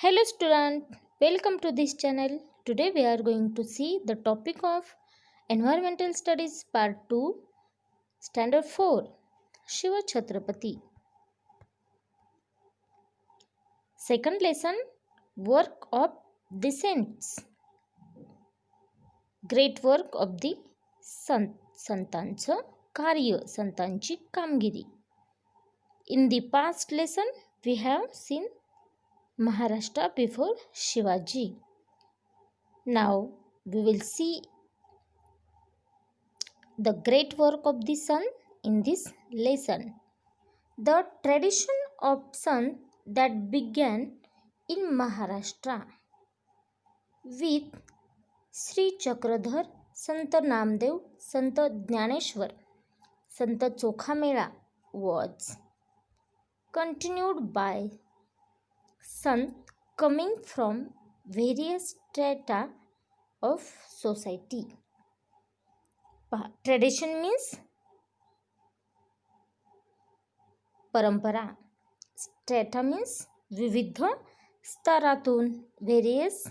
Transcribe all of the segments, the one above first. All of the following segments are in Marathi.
Hello student, welcome to this channel. Today we are going to see the topic of Environmental Studies Part 2, Standard 4, Shiva Chhatrapati. Second lesson, Work of the Saints. Great work of the संतांचं कार्य, संतांची कामगिरी. In the past lesson, we have seen Maharashtra before Shivaji. Now we will see the great work of the sun in this lesson. The tradition of sun that began in Maharashtra with Sri Chakradhar, Sant Namdev, Sant Jnaneshwar, Sant Chokhamela was continued by Sant coming from various strata of society. Tradition means परंपरा. स्ट्रॅटा मीन्स विविध स्तरातून, व्हेरियस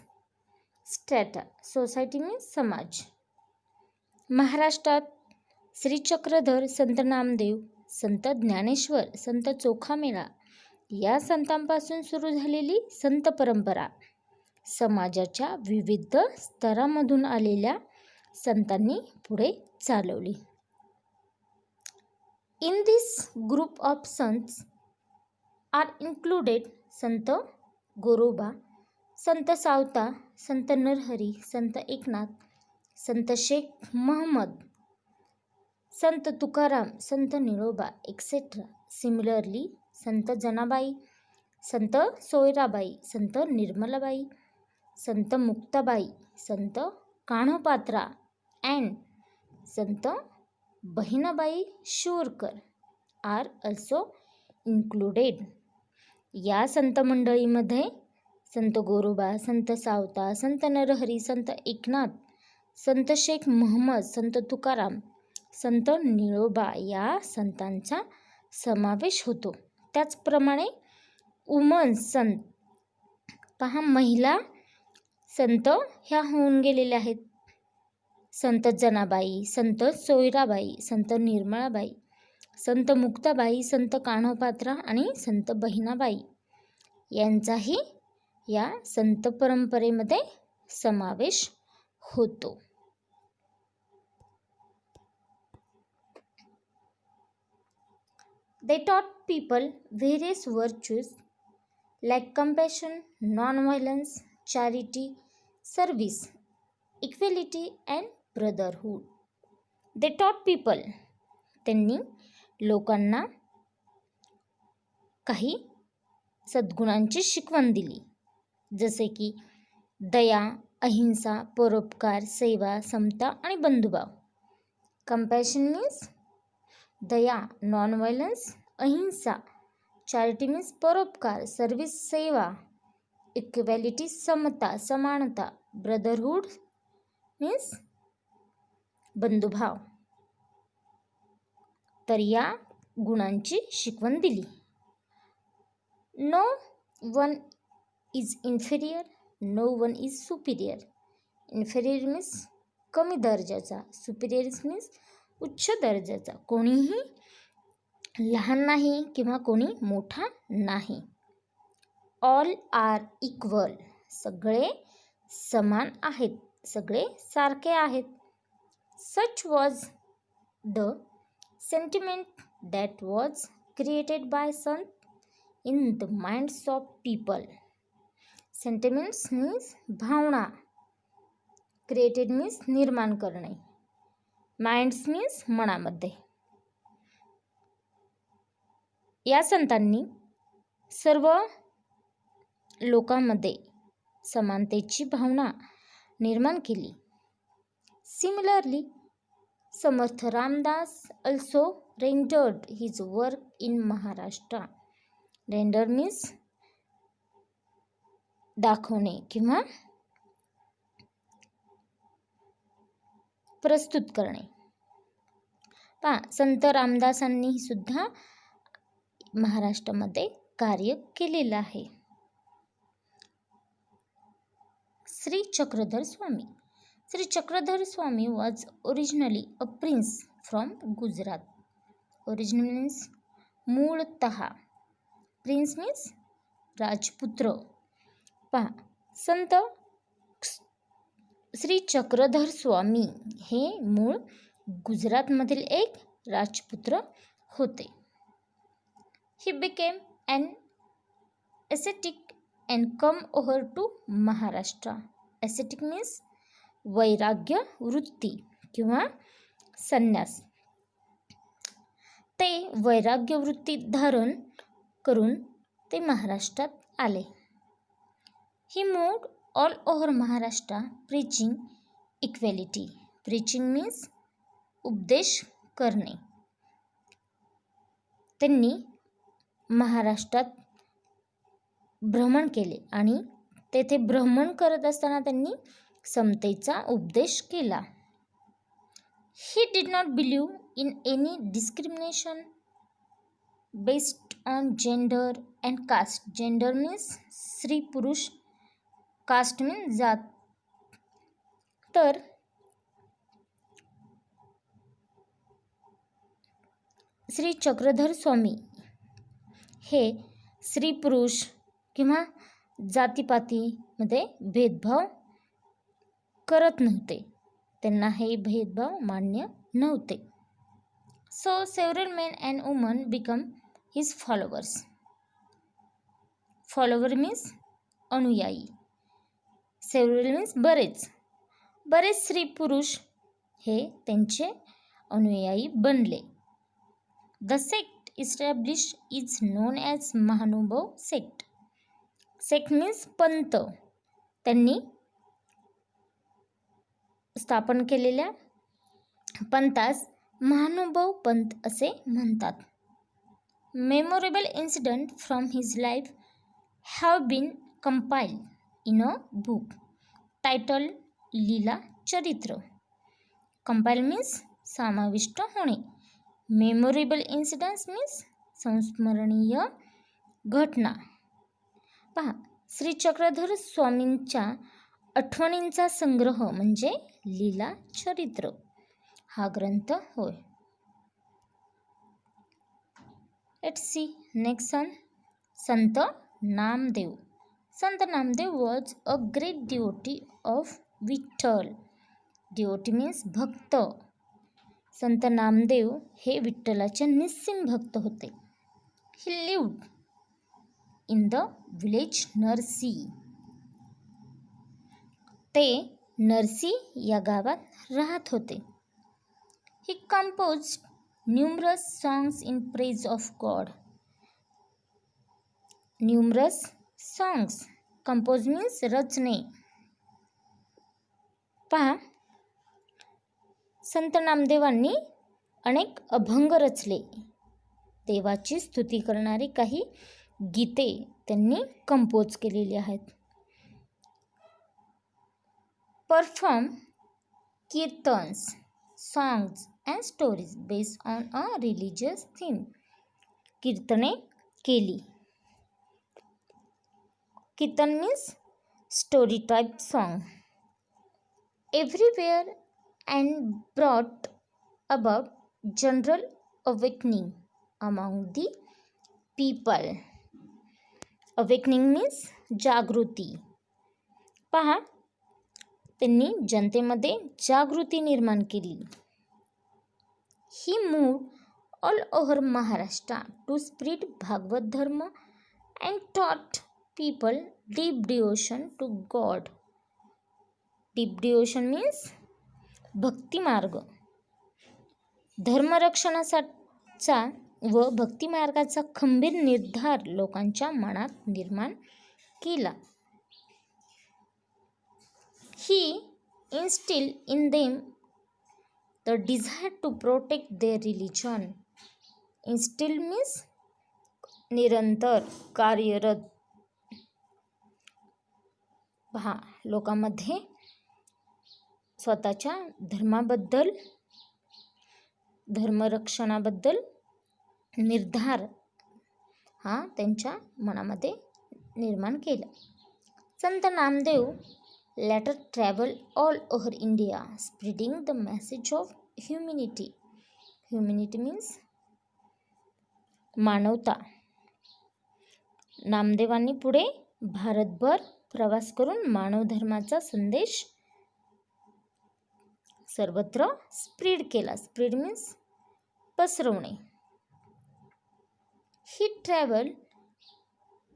स्ट्रॅटा. सोसायटी मीन्स समाज. महाराष्ट्रात श्री चक्रधर, संत नामदेव, संत ज्ञानेश्वर, संत चोखामेळा या संतांपासून सुरू झालेली संत परंपरा समाजाच्या विविध स्तरामधून आलेल्या संतांनी पुढे चालवली. In this group of sants are included Sant Goroba, Sant Savta, Sant Narhari, Sant Eknath, Sant Sheikh Muhammad, Sant Tukaram, Sant Niroba, etc. Similarly, Sant Janabai, Sant Soirabai, Sant Nirmalabai, Sant Muktabai, Sant Kanhopatra and Sant Bahinabai Shivarkar are also included. या संत मंडळीमध्ये संत गोरोबा, संत सावता, संत नरहरी, संत एकनाथ, संत शेख महम्मद, संत तुकाराम, संत निळोबा या संतांचा समावेश होतो. त्याचप्रमाणे वुमन संत पहा, महिला संत ह्या होऊन गेलेल्या आहेत. संत जनाबाई, संत सोयराबाई, संत निर्मळाबाई, संत मुक्ताबाई, संत कान्होपात्रा आणि संत बहिणाबाई यांचाही या संत परंपरेमध्ये समावेश होतो. They taught people various virtues like compassion, non-violence, charity, service, equality and brotherhood. They taught people, त्यांनी लोकांना काही सद्गुणांची शिकवण दिली, जसे की दया, अहिंसा, परोपकार, सेवा, समता आणि बंधुभाव. कंपॅशन मीन्स दया, नॉन व्हायलन्स, अहिंसा, चॅरिटी मीन्स परोपकार, सर्विस सेवा, इक्वॅलिटी समता, समानता, ब्रदरहूड मीन्स बंधुभाव. तर या गुणांची शिकवण दिली. No one is inferior, no one is superior. Inferior means कमी दर्जाचा, सुपिरियर मीन्स उच्च दर्जाचा. कोणीही लहान नाही किंवा कोणी मोठा नाही. ऑल आर इक्वल, सगळे समान आहेत, सगळे सारखे आहेत. Such was the sentiment that was created by Sant in the minds of people. Sentiments means Bhavana, created means निर्माण करणे, minds means मनामध्ये. या संतांनी सर्व लोकांमध्ये समानतेची भावना निर्माण केली. Similarly, Samarth Ramdas also rendered his work in Maharashtra. Render means दाखवणे किंवा प्रस्तुत करणे. पहा, संत रामदासांनी सुद्धा महाराष्ट्रामध्ये कार्य केलेलं आहे. Sri Chakradhar Swami. Sri Chakradhar Swami was originally a prince from Gujarat. Original means मूळतः. Prince means राजपुत्र. पहा, संत श्री चक्रधर स्वामी हे मूळ गुजरातमधील एक राजपुत्र होते. He became an ascetic and come over to Maharashtra. Ascetic means वैराग्य वृत्ती किंवा संन्यास. ते वैराग्य वृत्ती धारण करून ते महाराष्ट्रात आले. He moved all over Maharashtra preaching equality. Preaching means उपदेश करणे. त्यांनी महाराष्ट्रात भ्रमण केले आणि तेथे भ्रमण करत असताना त्यांनी समतेचा उपदेश केला. He did not believe in any discrimination based on gender and caste. Gender means स्त्री पुरुष, कास्ट means जात. तर श्री चक्रधर स्वामी हे स्त्री पुरुष किंवा जातीपातीमध्ये भेदभाव करत नव्हते. त्यांना हे भेदभाव मान्य नव्हते. So several men and women become his followers. Follower means अनुयायी. Several means बरेच स्त्री पुरुष हे त्यांचे अनुयायी बनले. The sect established is known as Mahanubhav sect. Sect means पंथ. त्यांनी स्थापन केलेल्या पंथास महानुभाव पंथ असे म्हणतात. Memorable incident from his life have been compiled in a book titled लीला चरित्र. Compile means समाविष्ट होणे. Memorable incidents means संस्मरणीय घटना. पहा, श्री चक्रधर स्वामींच्या आठवणींचा संग्रह म्हणजे लीला चरित्र हा ग्रंथ होय. Let's see next one. Sant Namdev. Sant Namdev was a great devotee of Vitthal. Devotee means भक्त. संत नामदेव हे विठ्ठलाचे निस्सीम भक्त होते. He lived in the village Narsi. ते नरसी या गावात राहत होते. He composed numerous songs in praise of God. Numerous songs. Compose means रचने. पहा, संत नामदेवांनी अनेक अभंग रचले. देवाची स्तुती करणारी काही गीते त्यांनी कंपोज केलेली आहेत. Perform kirtans, songs and stories based on a religious theme. कीर्तने केली. Kirtan means story type song. Everywhere and brought about general awakening among the people. Awakening means जागृती. पहा, त्यांनी जनतेमध्ये जागृती निर्माण केली. He moved all over Maharashtra to spread Bhagavad Dharma and taught people deep devotion to God. Deep devotion means भक्ती मार्ग. धर्मरक्षणाचा व भक्ती मार्गाचा खंबीर निर्धार लोकांच्या मनात निर्माण केला. He instilled in them the desire to protect their religion. Instill means निरंतर कार्यरत. पहा, लोकांमध्ये स्वतःच्या धर्माबद्दल, धर्मरक्षणाबद्दल निर्धार हा त्यांच्या मनामध्ये निर्माण केला. संत Namdev later traveled all over India, spreading the message of humanity. Humanity means मानवता. नामदेवांनी पुढे भारतभर प्रवास करून मानव धर्माचा संदेश सर्वत्र स्प्रेड केला. स्प्रेड मीन्स पसरवणे. He traveled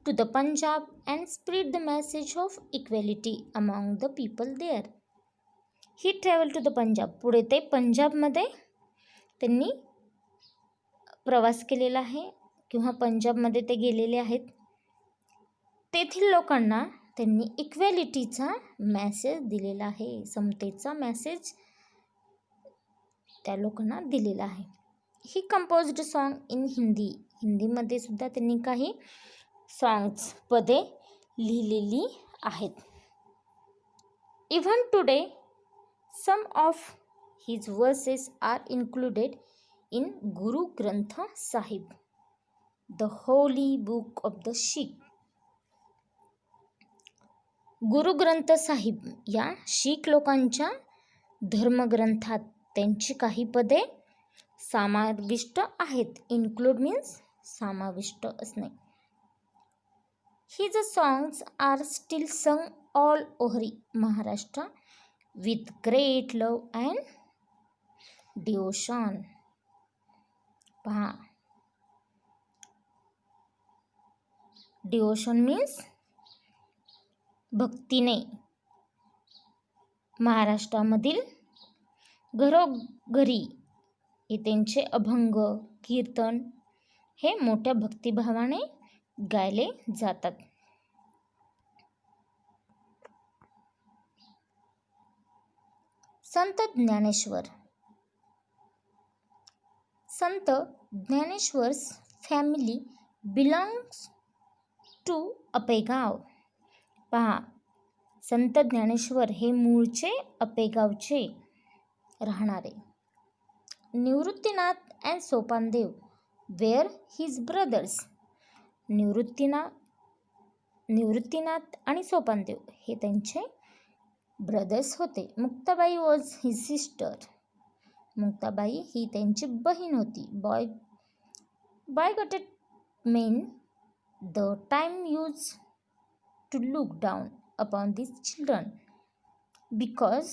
to the Punjab and spread the message of equality among the people there. He traveled to the Punjab. पुढे ते पंजाबमध्ये त्यांनी प्रवास केलेला आहे किंवा पंजाबमध्ये ते गेलेले आहेत. तेथील लोकांना त्यांनी इक्वॅलिटीचा मेसेज दिलेला आहे. समतेचा मेसेज त्या लोकांना दिलेला आहे. He composed song in Hindi. हिंदीमध्ये सुद्धा त्यांनी काही सॉंग्स पदे लिहिलेली आहेत. Even today some of his verses are included in Guru Granth Sahib, the holy book of the Sikh. Guru Granth Sahib या शीख लोकांच्या धर्मग्रंथात त्यांची काही पदे समाविष्ट आहेत. इन्क्लूड मीन्स समाविष्ट असणे. His songs are still sung all over Maharashtra with great love and devotion. पहा, devotion means भक्तीने महाराष्ट्रामधील घरोघरी हे त्यांचे अभंग कीर्तन हे मोठ्या भक्तिभावाने गायले जातात. Sant Dnyaneshwar. Sant Dnyaneshwar's family belongs to Apegaon. पहा, संत ज्ञानेश्वर हे मूळचे अपेगावचे राहणारे. Nivruttinath and Sopandev were his brothers. Nivruttinath आणि सोपानदेव हे त्यांचे ब्रदर्स होते. Muktabai was his sister. Muktabai ही त्यांची बहीण होती. By got it men the time use to look down upon these children because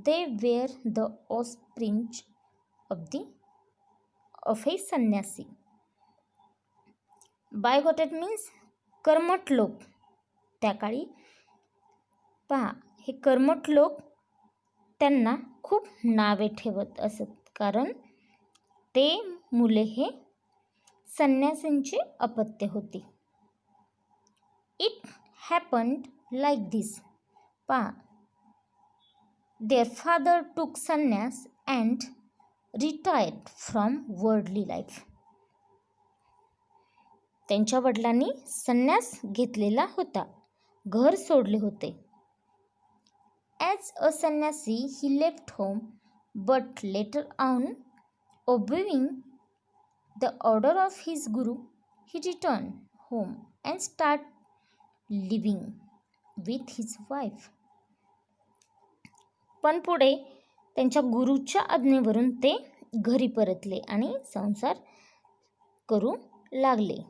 they were the offspring of a sannyasi. Bigoted means कर्मठ लोक. त्या काळी पहा, हे कर्मठ लोक त्यांना खूप नावे ठेवत असत, कारण ते मुले हे संन्यासींचे अपत्य होती. It happened like this. पहा, their father took sannyas and retired from worldly life. त्यांच्या वडिलांनी संन्यास घेतलेला होता, घर सोडले होते. As a sannyasi he left home, but later on, obeying the order of his guru, he returned home and started living with his wife. पण पुढे त्यांच्या गुरुच्या आज्ञेवरून ते घरी परतले आणि संसार करू लागले.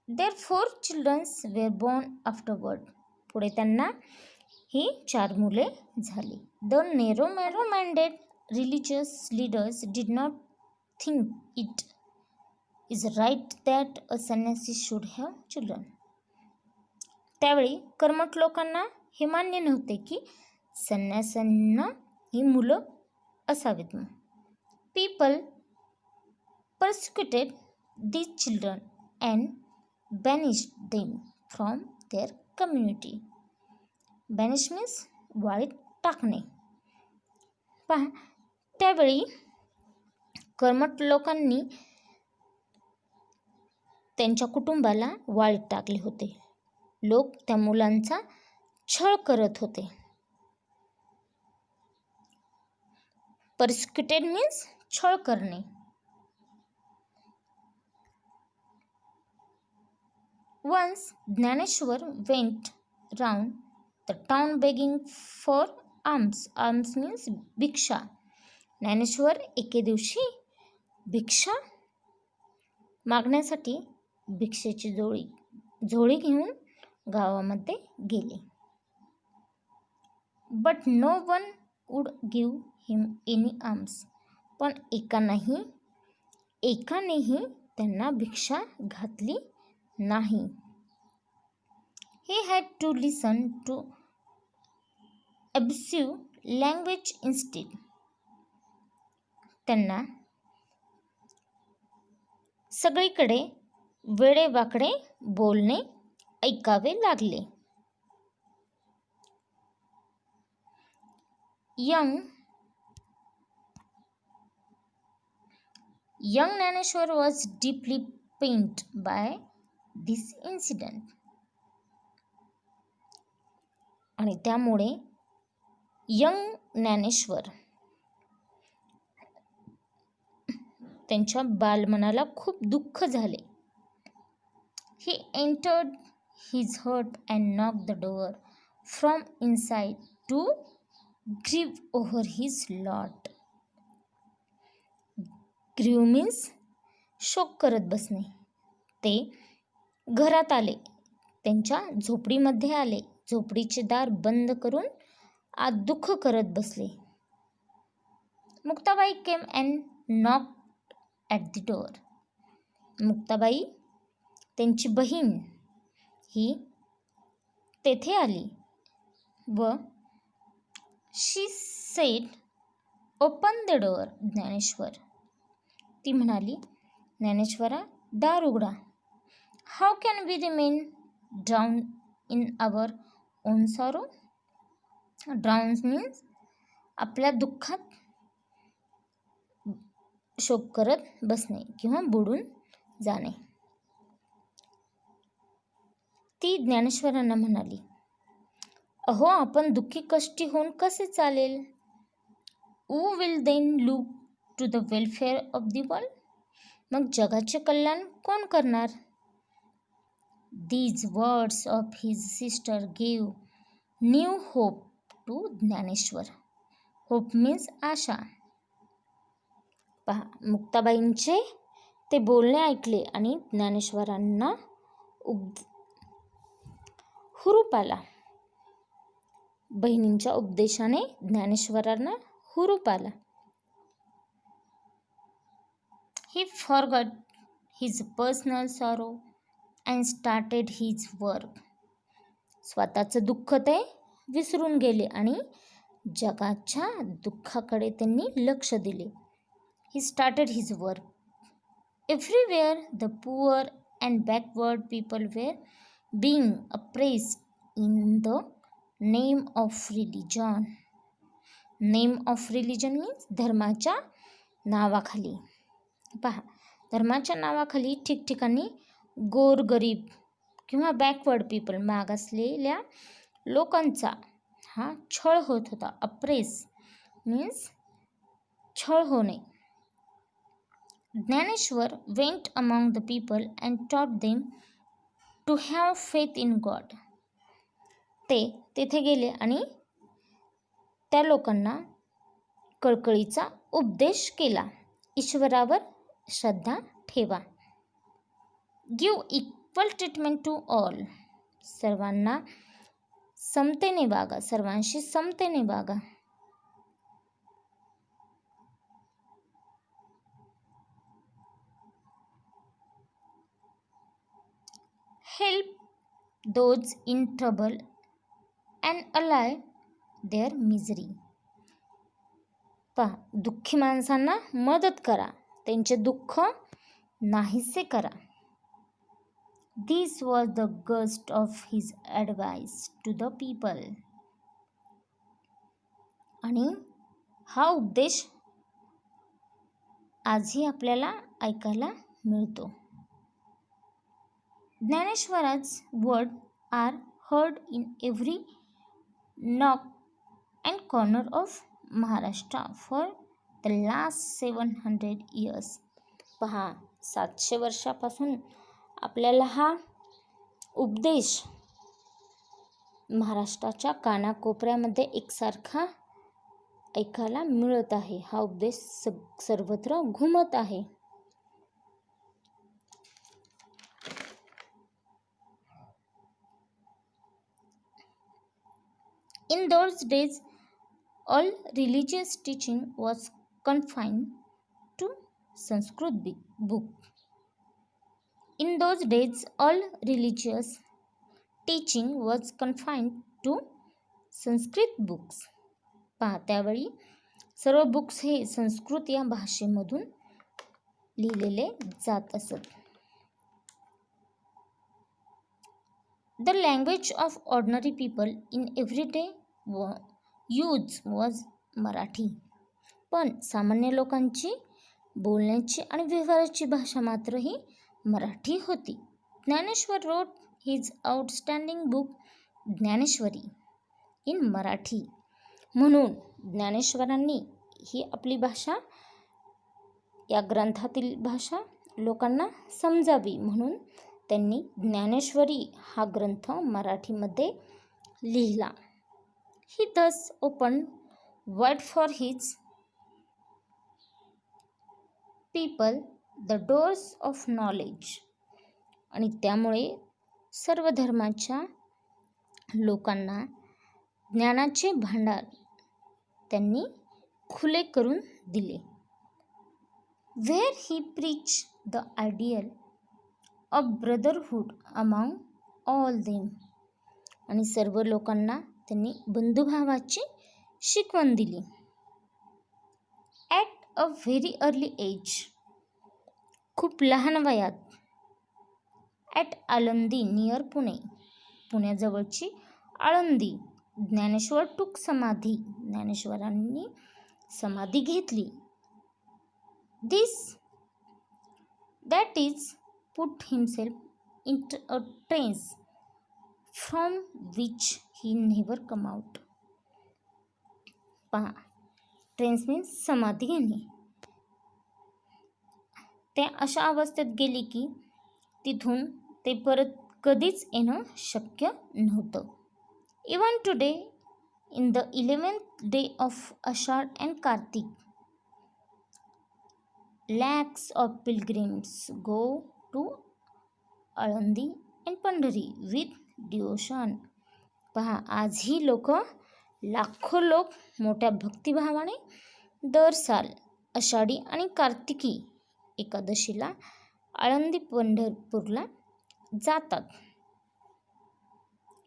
Their 4 children were born afterward. पुढे त्यांना ही 4 मुले झाली. The narrow-minded religious leaders did not think it is right that a sannyasi should have children. त्यावेळी कर्मठ लोकांना हे मान्य नव्हते की संन्यासांना ही मुलं असावीत. People persecuted these children and banished them from their community. Banish means वाळीत टाकणे. पहा, त्यावेळी कर्मठ लोकांनी त्यांच्या कुटुंबाला वाळीत टाकले होते. लोक त्या मुलांचा छळ करत होते. Persecuted means छळ करणे. Once Jnaneshwar went round the town begging for arms. Arms means भिक्षा. ज्ञानेश्वर एके दिवशी भिक्षा मागण्यासाठी भिक्षेची झोळी घेऊन गावामध्ये गेले. But no one would give him any alms. पण एकानेही त्यांना भिक्षा घातली नाही. He had to listen to abusive language instead. त्यांना सगळीकडे वेडेवाकडे बोलणे ऐकावे लागले. Young Gnaneshwar was deeply pained by this incident. आणि त्यामुळे यंग ज्ञानेश्वर त्यांच्या बालमनाला खूप दुःख झाले. He entered his hut and knocked the door from inside to grieve over his lot. Grieve means शोक करत बसणे. ते घरात आले, त्यांच्या झोपडीमध्ये आले, झोपडीचे दार बंद करून आत दुःख करत बसले. Muktabai came and knock at the door. Muktabai त्यांची बहीण ही तेथे आली व she said open the door Dnyaneshwar. ती म्हणाली, ज्ञानेश्वरा दार उघडा. How can we remain drown in our own sorrow. Drowns means आपल्या दुःखात शोक करत बसणे किंवा बुडून जाणे. ती ज्ञानेश्वरांना म्हणाली, अहो आपण दुःखी कष्टी होऊन कसे चालेल. Who will then look to the welfare of the world. मग जगाचे कल्याण कोण करणार. These words of his sister gave new hope to Dnyaneshwar. Hope means आशा. पहा, मुक्ताबाईंचे ते बोलणे ऐकले आणि ज्ञानेश्वरांना हुरूप आला. बहिणींच्या उपदेशाने ज्ञानेश्वरांना हुरूप आला. He forgot his personal sorrow and started his work. स्वतःचं दुःख ते विसरून गेले आणि जगाच्या दुःखाकडे त्यांनी लक्ष दिले. He started his work. Everywhere the poor and backward people were being oppressed in the name of religion. Name of religion means धर्माच्या नावाखाली. पहा, धर्माच्या नावाखाली ठिकठिकाणी गोरगरीब किंवा बॅकवर्ड पीपल मागासलेल्या लोकांचा हा छळ होत होता. अप्रेस मीन्स छळ होणे. Dnyaneshwar went among the people and taught them to have faith in God. ते तेथे गेले आणि त्या लोकांना कळकळीचा उपदेश केला. ईश्वरावर श्रद्धा ठेवा. Give equal treatment to all. सर्वांना समतेने वागा, सर्वांशी समतेने वागा. Help those in trouble and allay their misery. पहा, दुःखी माणसांना मदत करा, त्यांचे दुःख नाहीसे करा. This was the gist of his advice to the people. आणि हा उपदेश आजही आपल्याला ऐकायला मिळतो. Gnaneshwara's words are heard in every nook and corner of Maharashtra for the last 700 years. पहा, 700 वर्षापासून आपल्याला हा उपदेश महाराष्ट्राच्या कानाकोपऱ्यामध्ये एकसारखा ऐकायला मिळत आहे. हा उपदेश सर्वत्र घुमत आहे. In those days, all religious teaching was confined to Sanskrit book. In those days, all religious teaching was confined to Sanskrit books. पहा, त्यावेळी सर्व बुक्स हे संस्कृत या भाषेमधून लिहिलेले जात असत. The language of ordinary people in everyday use was Marathi. पण सामान्य लोकांची बोलण्याची आणि व्यवहाराची भाषा मात्र ही मराठी होती. Dnyaneshwar wrote his outstanding book Dnyaneshwari in Marathi. म्हणून ज्ञानेश्वरांनी ही आपली भाषा, या ग्रंथातील भाषा लोकांना समजावी म्हणून त्यांनी ज्ञानेश्वरी हा ग्रंथ मराठीमध्ये लिहिला. He thus opened wide for his people the doors of knowledge. आणि त्यामुळे सर्व धर्माच्या लोकांना ज्ञानाचे भांडार त्यांनी खुले करून दिले. Where he preached the ideal of brotherhood among all them. आणि सर्व लोकांना त्यांनी बंधुभावाची शिकवण दिली. At a very early age, खूप लहान वयात, at आळंदी नियर पुणे, पुण्याजवळची आळंदी, ज्ञानेश्वर टूक समाधी, ज्ञानेश्वरांनी समाधी घेतली. That is put himself into a trance from which he never come out. पहा, ट्रेन्स मीन्स समाधी घेणे. ते अशा अवस्थेत गेली की तिथून ते परत कधीच येणं शक्य नव्हतं. Even today, in the 11th day of Ashad and Kartik, lakhs of pilgrims go to Alandi and Pandhari with devotion. पहा, आजही लाखो लोक मोठ्या भक्तिभावाने दर साल आषाढी आणि कार्तिकी एकादशीला आळंदी पंढरपूरला जातात.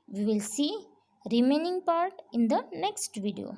We will see remaining part in the next video.